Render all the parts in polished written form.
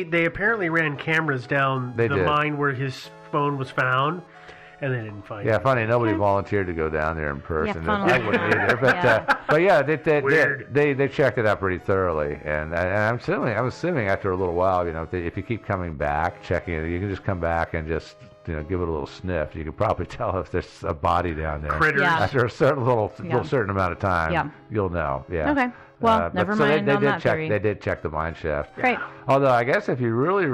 they apparently ran cameras down They the did. mine where his phone was found, and they didn't find it. Yeah, funny. Nobody volunteered to go down there in person. Yeah, I wouldn't either. But Yeah. they checked it out pretty thoroughly, and I'm assuming after a little while, if you keep coming back, checking it, you can just come back and just give it a little sniff. You can probably tell if there's a body down there. Critters. Yeah. After a certain amount of time, Yeah. you'll know. Yeah. Okay. Well, never mind they on did that check. theory. They did check the mine shaft. Great. Although I guess if you really,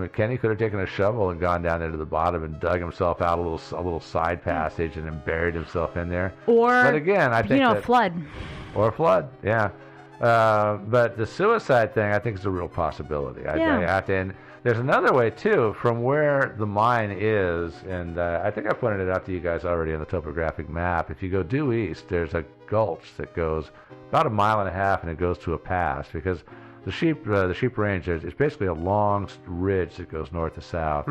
Kenny could have taken a shovel and gone down into the bottom and dug himself out a little side passage and then buried himself in there. But again, I think flood. Or flood, yeah. But the suicide thing, I think, is a real possibility. And there's another way too, from where the mine is, and I think I pointed it out to you guys already on the topographic map. If you go due east, there's a gulch that goes about 1.5 miles, and it goes to a pass, because the sheep range is basically a long ridge that goes north to south,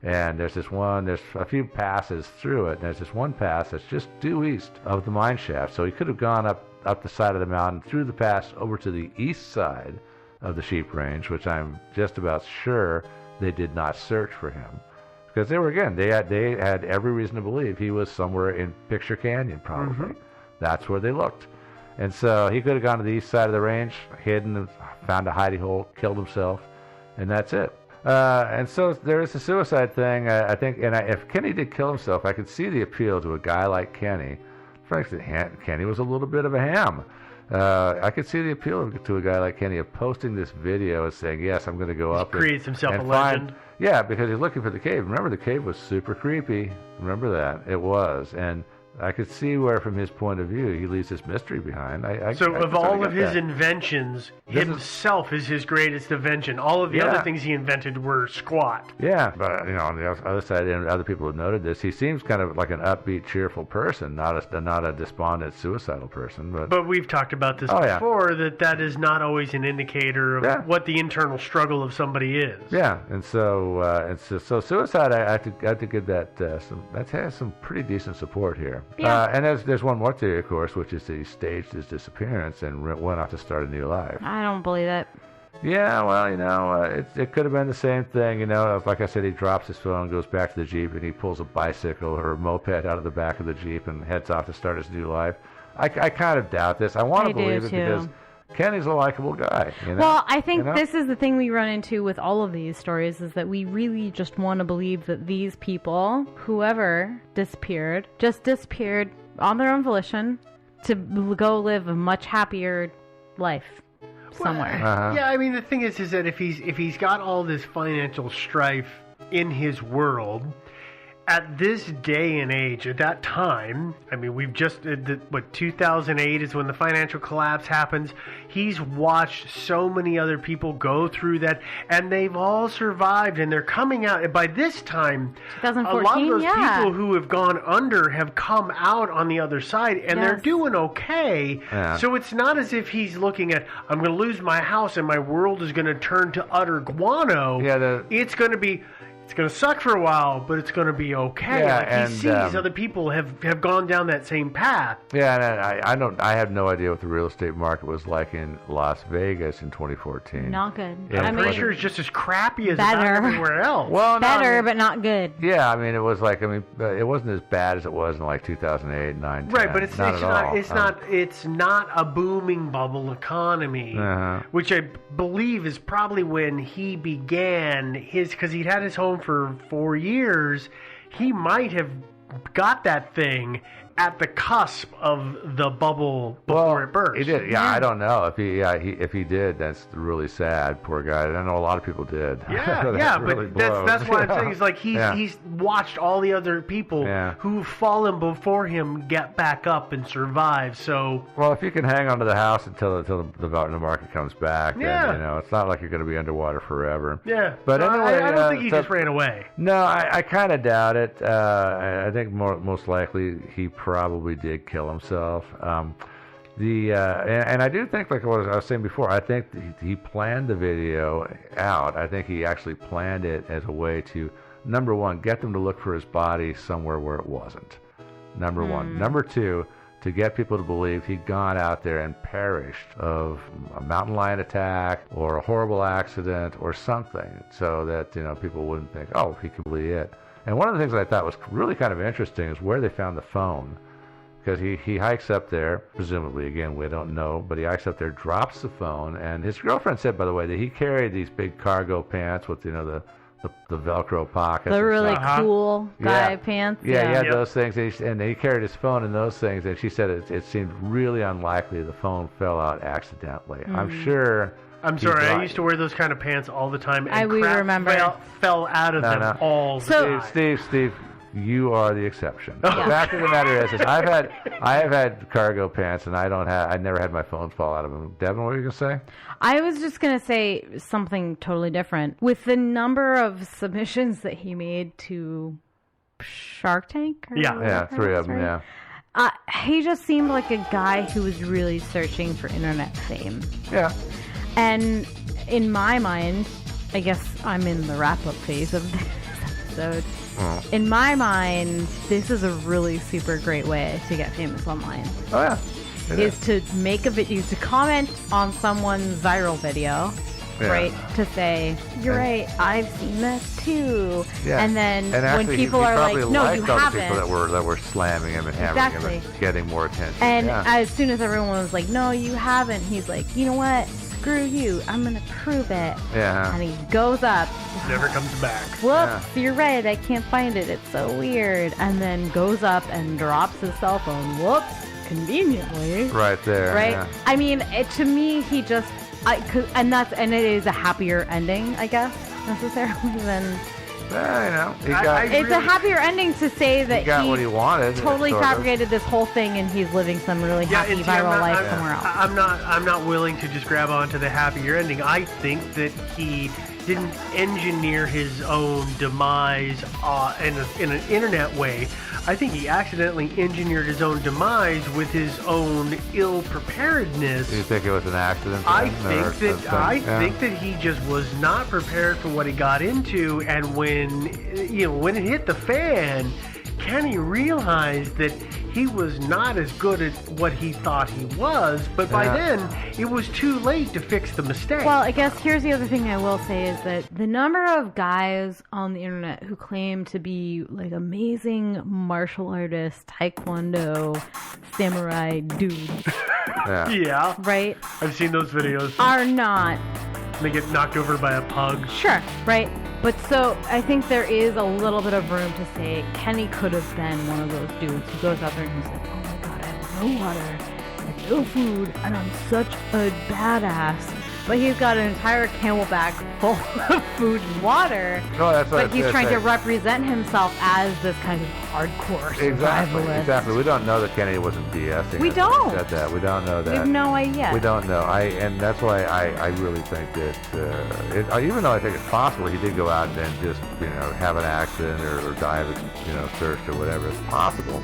and there's a few passes through it, and there's this one pass that's just due east of the mine shaft. So he could have gone up the side of the mountain, through the pass, over to the east side of the sheep range, which I'm just about sure they did not search for him, because they had every reason to believe he was somewhere in Picture Canyon, probably. That's where they looked. And so he could have gone to the east side of the range, hidden, found a hidey hole, killed himself, and that's it. And so there is a suicide thing, I think, and if Kenny did kill himself, I could see the appeal to a guy like Kenny. Frankly, Kenny was a little bit of a ham. I could see the appeal to a guy like Kenny of posting this video and saying, yes, I'm going to go up. He creates himself a find, legend. Yeah, because he's looking for the cave. Remember, the cave was super creepy. Remember that. It was. And I could see where, from his point of view, he leaves this mystery behind. So of all of his inventions, himself is his greatest invention. All of the other things he invented were squat. Yeah, but on the other side, and other people have noted this, he seems kind of like an upbeat, cheerful person, not a despondent, suicidal person. But we've talked about this before, that is not always an indicator of what the internal struggle of somebody is. Yeah, and so suicide, I have to give that has some pretty decent support here. Yeah. And there's one more theory, of course, which is that he staged his disappearance and went off to start a new life. I don't believe it. Yeah, well, it could have been the same thing. Like I said, he drops his phone, goes back to the Jeep, and he pulls a bicycle or a moped out of the back of the Jeep and heads off to start his new life. I kind of doubt this. I want to believe it because Kenny's a likable guy. Well, I think this is the thing we run into with all of these stories, is that we really just want to believe that these people, whoever disappeared, just disappeared on their own volition to go live a much happier life somewhere. Yeah, I mean, the thing is that if he's got all this financial strife in his world, at this day and age, at that time, I mean, we've just, 2008 is when the financial collapse happens. He's watched so many other people go through that, and they've all survived, and they're coming out. And by this time, 2014, a lot of those people who have gone under have come out on the other side, and they're doing okay. Yeah. So it's not as if he's looking at, I'm going to lose my house, and my world is going to turn to utter guano. Yeah, it's going to be... It's going to suck for a while, but it's going to be okay. Yeah, he sees other people have gone down that same path. Yeah, and I have no idea what the real estate market was like in Las Vegas in 2014. Not good. Yeah, I'm pretty sure it's just as crappy as better. everywhere else. Well, better, but not good. Yeah, I mean, it was like, it wasn't as bad as it was in like 2008, 9, 10. Right, but it's not a booming bubble economy, which I believe is probably when he began because he'd had his home for 4 years. He might have got that thing at the cusp of the bubble before it burst. He did. Yeah, I don't know if he did. That's really sad. Poor guy. I know a lot of people did. Yeah, really but that's why I'm saying is like he's watched all the other people who've fallen before him get back up and survive. So if you can hang on to the house until the market comes back, then it's not like you're going to be underwater forever. Yeah, but anyway, I don't think he just ran away. No, I kind of doubt it. I think most likely he probably did kill himself. And I do think, like what I was saying before, I think he planned the video out. I think he actually planned it as a way to, number one, get them to look for his body somewhere where it wasn't. Number one. Number two, to get people to believe he'd gone out there and perished of a mountain lion attack or a horrible accident or something, so that people wouldn't think, oh, he could be it. And one of the things that I thought was really kind of interesting is where they found the phone. Because he hikes up there, presumably, again, we don't know, but he hikes up there, drops the phone, and his girlfriend said, by the way, that he carried these big cargo pants with, the Velcro pockets. The really cool guy pants. Yeah, he had those things, and he carried his phone in those things, and she said it seemed really unlikely the phone fell out accidentally. I'm sure... I'm sorry, I used to wear those kind of pants all the time, and crap fell out of them all the time. Steve, you are the exception. The fact of the matter is I have had cargo pants, and I never had my phone fall out of them. Devin, what were you going to say? I was just going to say something totally different. With the number of submissions that he made to Shark Tank? Yeah, 3 of them, yeah. He just seemed like a guy who was really searching for internet fame. Yeah. And in my mind, I guess I'm in the wrap-up phase of this episode. In my mind, this is a really super great way to get famous online. Oh, yeah. Is to make a video, to comment on someone's viral video, right? To say, you're right, I've seen this too. Yeah. And then when people are like, no, you haven't. People that were slamming him and hammering him and getting more attention. And as soon as everyone was like, no, you haven't, he's like, you know what? Screw you, I'm gonna prove it. Yeah. And he goes up. Never comes back. Whoops, you're right, I can't find it. It's so weird. And then goes up and drops his cell phone. Whoops, conveniently. Right there. Right? Yeah. I mean, to me, he just... and it is a happier ending, I guess, necessarily, than... It's a happier ending to say that he got what he wanted. Totally fabricated this whole thing, and he's living some really happy viral life somewhere else. I'm not willing to just grab onto the happier ending. I think that he didn't engineer his own demise in an internet way. I think he accidentally engineered his own demise with his own ill-preparedness. Do you think it was an accident? I think that he just was not prepared for what he got into, and when it hit the fan, Kenny realized that he was not as good at what he thought he was, but by then, it was too late to fix the mistake. Well, I guess here's the other thing I will say is that the number of guys on the internet who claim to be like amazing martial artists, taekwondo, samurai dudes. Yeah. Right? I've seen those videos. Are not. They get knocked over by a pug. Sure, right? But so I think there is a little bit of room to say Kenny could have been one of those dudes who goes out there and he's like, oh my god, I have no water and no food and I'm such a badass. But he's got an entire camelback full of food and water. No, that's but he's trying to represent himself as this kind of hardcore survivalist. Exactly. We don't know that Kenny wasn't BSing. We don't. Said that. We don't know that. We have no idea. We don't know. And that's why I really think that even though I think it's possible he did go out and just have an accident or die of thirst or whatever, it's possible.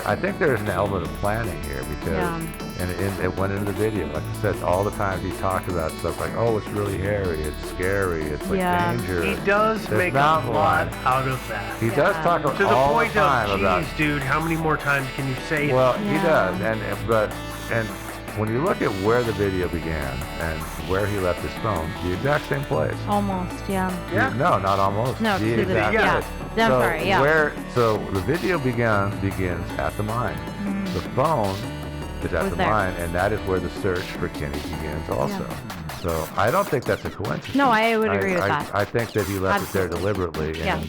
I think there's an element of planning here because, and it went into the video. Like I said, all the times he talked about stuff like, oh, it's really hairy, it's scary, it's like danger. He does make a lot out of that. He does talk to the all point the time of, about, dude, how many more times can you say it? Well, he does, and when you look at where the video began and where he left his phone, the exact same place. Almost, yeah. No, not almost. No, the exact place. So the video begins at the mine. Mm-hmm. The phone is at the mine, and that is where the search for Kenny begins also. Yeah. So I don't think that's a coincidence. No, I would agree with that. I think that he left it there deliberately. And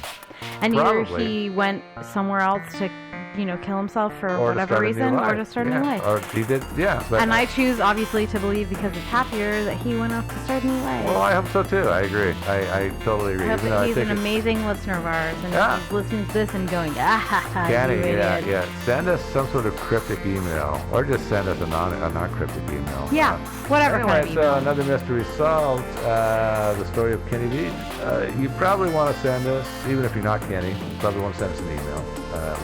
either he went somewhere else to kill himself for whatever reason, or to start a new life. Or he did, and I choose, obviously, to believe because it's happier that he went off to start a new life. Well, I hope so, too. I agree. I totally agree. I hope that he's an amazing listener of ours, and he's listening to this and going, Kenny, send us some sort of cryptic email, or just send us a non-cryptic email. Yeah, whatever kind of email. So another mystery solved, the story of Kenny Beach. You probably want to send us, even if you're not Kenny, you probably want to send us an email.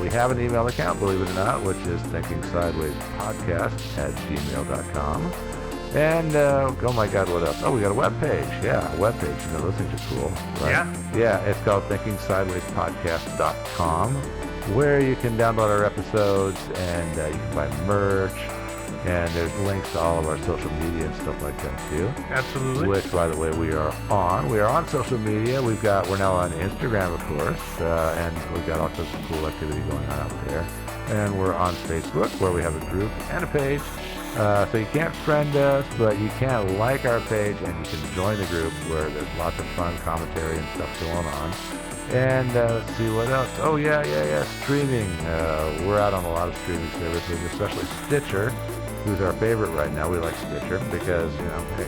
We have an email account, believe it or not, which is thinkingsidewayspodcast@gmail.com. And, oh my God, what else? Oh, we got a webpage. Yeah, a webpage. Those things are cool. Right? Yeah. It's called thinkingsidewayspodcast.com. where you can download our episodes, and you can buy merch. And there's links to all of our social media and stuff like that too. Absolutely. Which, by the way, we are on. We are on social media. We're now on Instagram, of course, and we've got all sorts of cool activity going on out there. And we're on Facebook, where we have a group and a page. So you can't friend us, but you can like our page, and you can join the group where there's lots of fun commentary and stuff going on. And let's see what else. Oh, yeah. Streaming. We're out on a lot of streaming services, especially Stitcher, who's our favorite right now. We like Stitcher because, hey,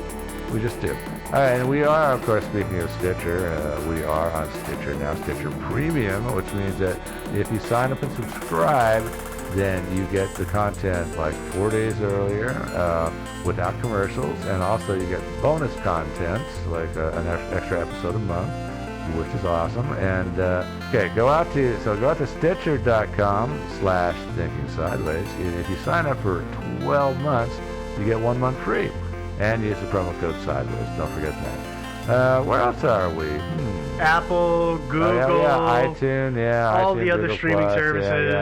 we just do. All right, and we are, of course, speaking of Stitcher, we are on Stitcher now, Stitcher Premium, which means that if you sign up and subscribe, then you get the content like 4 days earlier without commercials, and also you get bonus content, like an extra episode a month, which is awesome. And go out to Stitcher.com/thinking-sideways. If you sign up for 12 months, you get 1 month free, and use the promo code Sideways. Don't forget that. Where else are we? Apple, Google, iTunes, all iTunes, the other Google streaming Plus, services.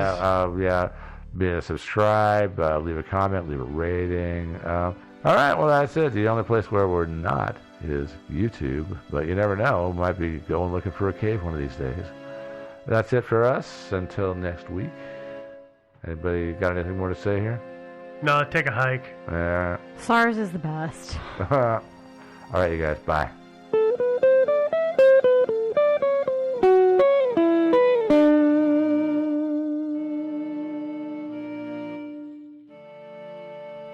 Subscribe, leave a comment, leave a rating. All right, well, that's it. The only place where we're not is YouTube, but you never know. We might be going looking for a cave one of these days. That's it for us. Until next week. Anybody got anything more to say here? No, take a hike. Yeah. SARS is the best. All right, you guys. Bye.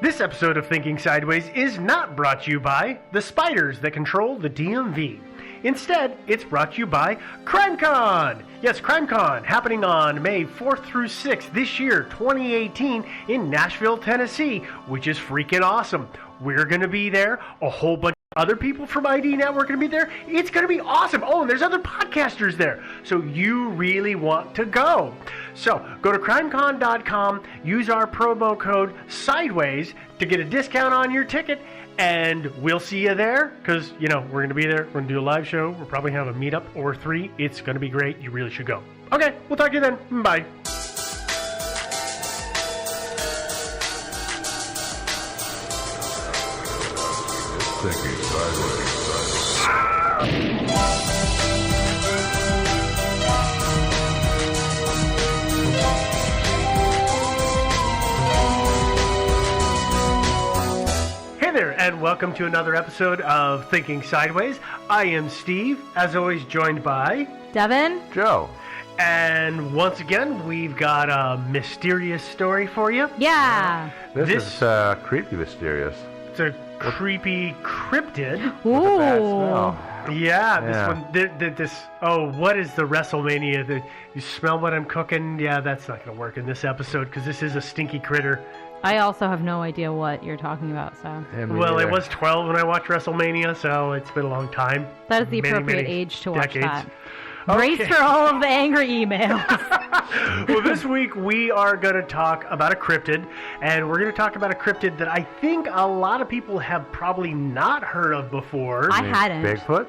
This episode of Thinking Sideways is not brought to you by the spiders that control the DMV. Instead, it's brought to you by CrimeCon. Yes, CrimeCon, happening on May 4th through 6th this year, 2018, in Nashville, Tennessee, which is freaking awesome. We're going to be there. A whole bunch of other people from ID Network are going to be there. It's going to be awesome. Oh, and there's other podcasters there. So you really want to go. So go to crimecon.com, use our promo code SIDEWAYS to get a discount on your ticket, and we'll see you there because, we're going to be there. We're going to do a live show. We'll probably have a meetup or 3. It's going to be great. You really should go. Okay, we'll talk to you then. Bye. Thinking Sideways. Hey there, and welcome to another episode of Thinking Sideways. I am Steve, as always joined by Devin? Joe. And once again, we've got a mysterious story for you. Yeah. This is creepy mysterious. It's a creepy cryptid. With a bad smell. Yeah, this one. What is the WrestleMania? You smell what I'm cooking? Yeah, that's not going to work in this episode because this is a stinky critter. I also have no idea what you're talking about, so. Yeah, Well, it was 12 when I watched WrestleMania, so it's been a long time. That is the appropriate many age to watch decades. that. Brace Okay. for all of the angry emails. Well, this week we are going to talk about a cryptid, and we're going to talk about a cryptid that I think a lot of people have probably not heard of before. I hadn't. Bigfoot?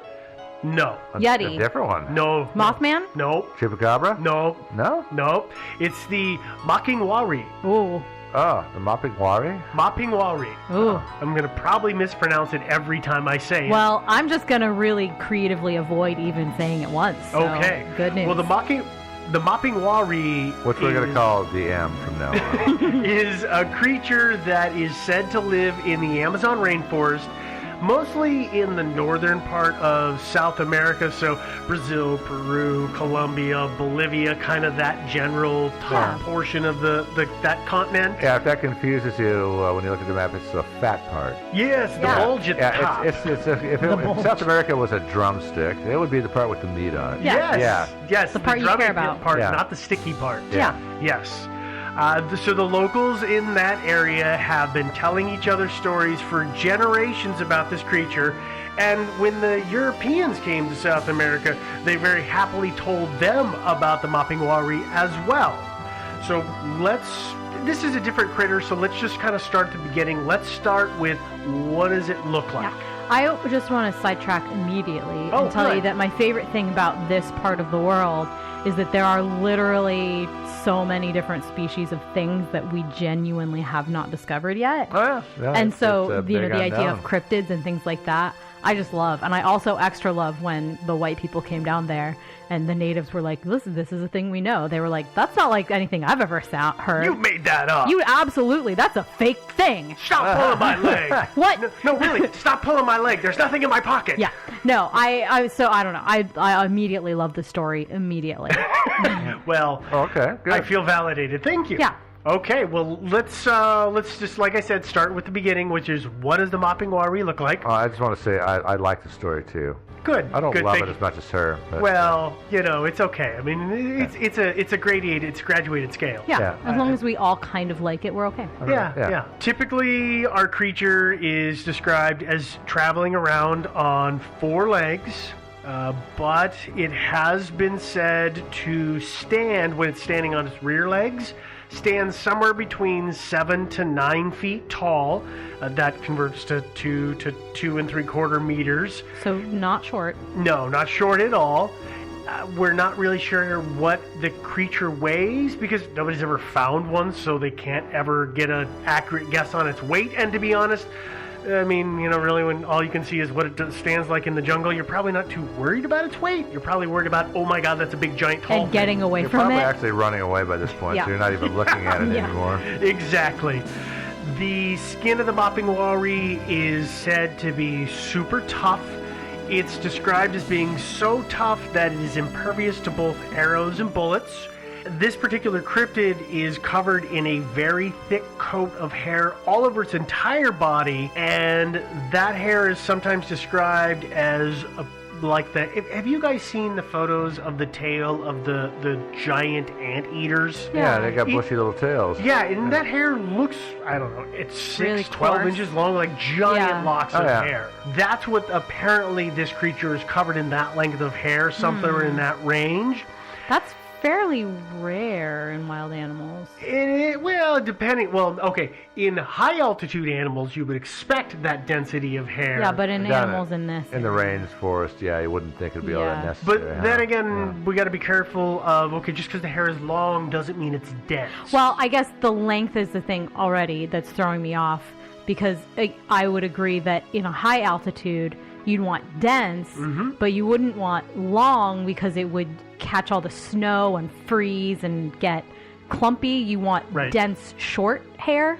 No. Yeti. A different one. No. Mothman? No. Chupacabra? No. No? No. It's the Mocking-Wari. Ooh. Oh, the Mopping Wari? Moping-Wari. Ooh. I'm going to probably mispronounce it every time I say it. Well, I'm just going to really creatively avoid even saying it once. So Okay. Good news. Well, the Moping-Wari, Which we're going to call DM from now on. is a creature that is said to live in the Amazon rainforest, mostly in the northern part of South America, so Brazil, Peru, Colombia, Bolivia, kind of that general top portion of that continent. Yeah, if that confuses you when you look at the map, it's the fat part. Yes, the bulge at the top. If South America was a drumstick, it would be the part with the meat on it. Yeah. Yes, The part you drumming care about. part, Yeah. not the sticky part. Yeah. Yes. So the locals in that area have been telling each other stories for generations about this creature, and when the Europeans came to South America, they very happily told them about the Moping-Wari as well. So this is a different critter, so let's just kind of start at the beginning. Let's start with, what does it look like? Yeah. I just want to sidetrack immediately and tell you that my favorite thing about this part of the world is that there are literally so many different species of things that we genuinely have not discovered yet. Oh, yeah. And so, the idea of cryptids and things like that, I just love. And I also extra love when the white people came down there and the natives were like, listen, this is a thing we know. They were like, that's not like anything I've ever heard. You made that up. You absolutely, that's a fake thing. Stop pulling my leg. What? No, really, stop pulling my leg. There's nothing in my pocket. Yeah. No, so I don't know. I immediately love the story immediately. Well, okay, good. I feel validated. Thank you. Yeah. Okay, well, let's just, like I said, start with the beginning, which is, what does the Mopping Wari look like? I just want to say I like the story too. Good. I don't good, love it as much as her. But, well, it's okay. I mean, it's a graduated scale. Yeah. As long as we all kind of like it, we're okay. Yeah. Typically, our creature is described as traveling around on 4 legs. But it has been said to stand, when it's standing on its rear legs, stands somewhere between 7 to 9 feet tall. That converts to 2 to 2 3/4 meters. So not short. No, not short at all. We're not really sure what the creature weighs because nobody's ever found one, so they can't ever get an accurate guess on its weight. And to be honest, I mean, really, when all you can see is what it stands like in the jungle, you're probably not too worried about its weight. You're probably worried about, oh my God, that's a big, giant, tall and getting away you're from probably it. actually running away by this point, so you're not even looking at it anymore. Exactly. The skin of the Mopping Wari is said to be super tough. It's described as being so tough that it is impervious to both arrows and bullets. This particular cryptid is covered in a very thick coat of hair all over its entire body, and that hair is sometimes described as have you guys seen the photos of the tail of the giant anteaters? Yeah, they got bushy little tails. Yeah, and that hair looks, I don't know, it's 6, really 12 inches long, like giant locks of hair. That's what apparently this creature is covered in, that length of hair, somewhere in that range. That's fairly rare in wild animals. In high altitude animals, you would expect that density of hair. Yeah, but in animals in this. In the rainforest, you wouldn't think it'd be all that necessary. But then again, we got to be careful of, just because the hair is long doesn't mean it's dense. Well, I guess the length is the thing already that's throwing me off, because I would agree that in a high altitude, you'd want dense, but you wouldn't want long because it would catch all the snow and freeze and get clumpy. You want dense, short hair.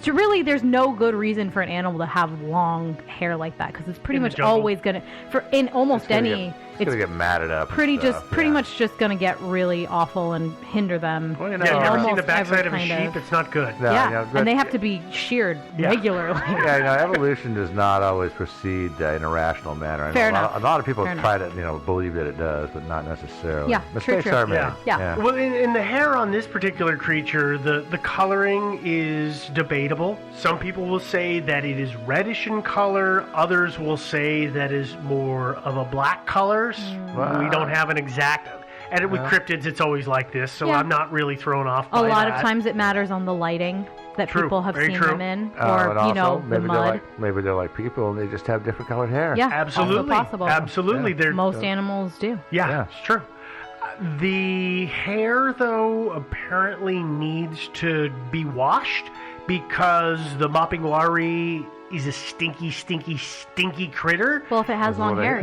Really, there's no good reason for an animal to have long hair like that, because it's pretty much always gonna, in almost any, it's gonna get matted up. Pretty much just gonna get really awful and hinder them. Well, you've never seen the backside of a sheep? It's not good. And they have to be sheared regularly. Evolution does not always proceed in a rational manner. Fair enough. A lot of people try to believe that it does, but not necessarily. Yeah, mistakes are made. Yeah. Well, in the hair on this particular creature, the coloring is debatable. Some people will say that it is reddish in color. Others will say that is more of a black color. We don't have an exact. And with cryptids, it's always like this, so I'm not really thrown off by a lot of times it matters on the lighting that people have seen them in, or the mud. Maybe they're like people, and they just have different colored hair. Yeah, absolutely, also possible. Absolutely. Yeah. Most animals do. Yeah, it's true. The hair, though, apparently needs to be washed because the Mopping Wari is a stinky, stinky, stinky critter. Well, if it has long hair,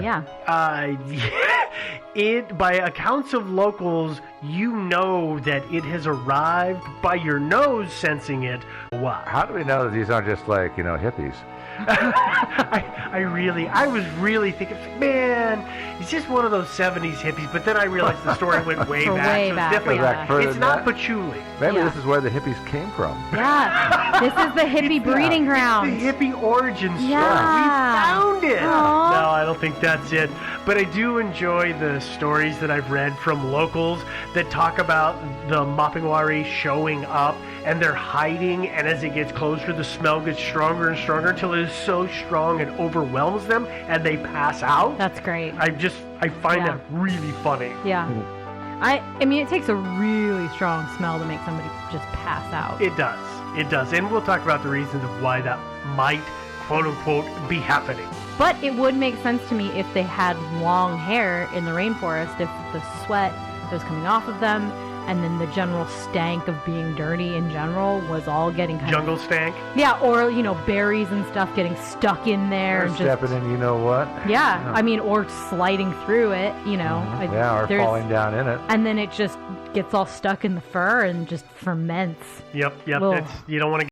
It, by accounts of locals, you know that it has arrived by your nose sensing it. Wow. How do we know that these aren't just like, hippies? I was really thinking, man, it's just one of those 70s hippies, but then I realized the story went way back. Definitely, it's not patchouli. Maybe this is where the hippies came from. Yeah, this is the hippie breeding ground. It's the hippie origin story. Yeah. We found it. Aww. No, I don't think that's it. But I do enjoy the stories that I've read from locals that talk about the Mopping Wari showing up and they're hiding, and as it gets closer, the smell gets stronger and stronger until it is so strong it overwhelms them and they pass out. That's great. I find that really funny. Yeah. I mean, it takes a really strong smell to make somebody just pass out. It does. And we'll talk about the reasons of why that might, quote unquote, be happening. But it would make sense to me if they had long hair in the rainforest, if the sweat that was coming off of them, and then the general stank of being dirty in general was all getting kind jungle stank. Yeah, or berries and stuff getting stuck in there, or and stepping in, you know what? Yeah, I mean, or sliding through it, Mm-hmm. Yeah, or falling down in it, and then it just gets all stuck in the fur and just ferments. Yep. You don't want to